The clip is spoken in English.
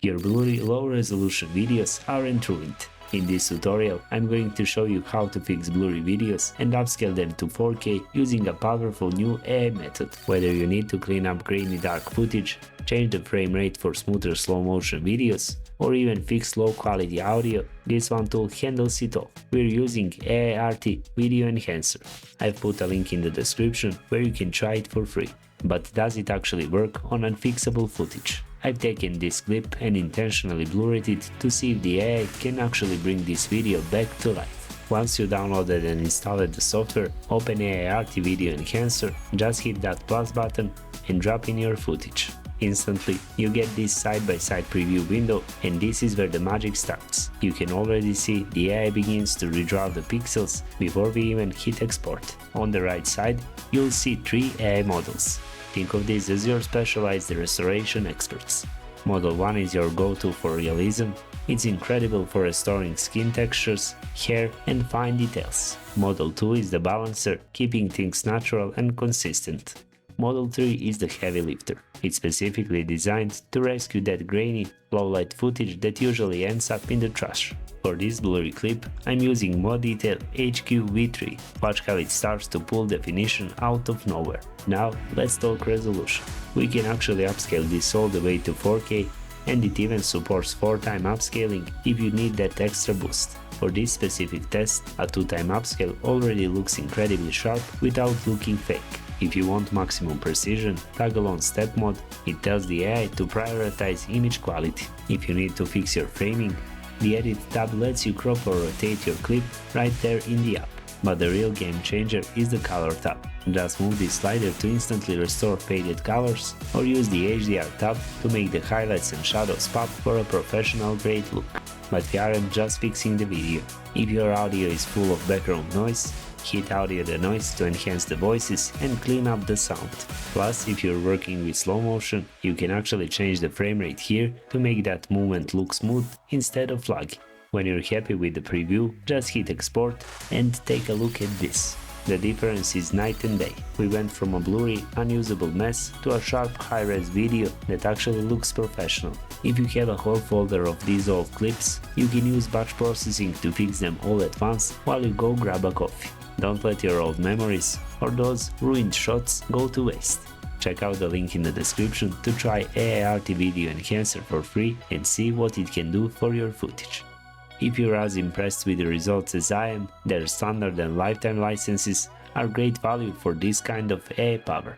Your blurry low-resolution videos aren't ruined. In this tutorial, I'm going to show you how to fix blurry videos and upscale them to 4K using a powerful new AI method. Whether you need to clean up grainy dark footage, change the frame rate for smoother slow-motion videos, or even fix low-quality audio, this one tool handles it all. We're using AIRT Video Enhancer. I've put a link in the description where you can try it for free. But does it actually work on unfixable footage? I've taken this clip and intentionally blurred it to see if the AI can actually bring this video back to life. Once you downloaded and installed the software, open AIRT Video Enhancer, just hit that plus button and drop in your footage. Instantly, you get this side-by-side preview window, and this is where the magic starts. You can already see the AI begins to redraw the pixels before we even hit export. On the right side, you'll see 3 AI models. Think of these as your specialized restoration experts. Model 1 is your go-to for realism. It's incredible for restoring skin textures, hair, and fine details. Model 2 is the balancer, keeping things natural and consistent. Model 3 is the heavy lifter. It's specifically designed to rescue that grainy, low-light footage that usually ends up in the trash. For this blurry clip, I'm using Mod Detail HQ V3. Watch how it starts to pull definition out of nowhere. Now, let's talk resolution. We can actually upscale this all the way to 4K, and it even supports 4x upscaling if you need that extra boost. For this specific test, a 2x upscale already looks incredibly sharp without looking fake. If you want maximum precision, toggle on Step Mode. It tells the AI to prioritize image quality. If you need to fix your framing, the Edit tab lets you crop or rotate your clip right there in the app. But the real game changer is the Color tab. Just move this slider to instantly restore faded colors, or use the HDR tab to make the highlights and shadows pop for a professional grade look. But we aren't just fixing the video. If your audio is full of background noise, hit Audio Denoise to enhance the voices and clean up the sound. Plus, if you're working with slow motion, you can actually change the frame rate here to make that movement look smooth instead of laggy. When you're happy with the preview, just hit export and take a look at this. The difference is night and day. We went from a blurry, unusable mess to a sharp high-res video that actually looks professional. If you have a whole folder of these old clips, you can use batch processing to fix them all at once while you go grab a coffee. Don't let your old memories or those ruined shots go to waste. Check out the link in the description to try AIRT Video Enhancer for free and see what it can do for your footage. If you're as impressed with the results as I am, their standard and lifetime licenses are great value for this kind of AI power.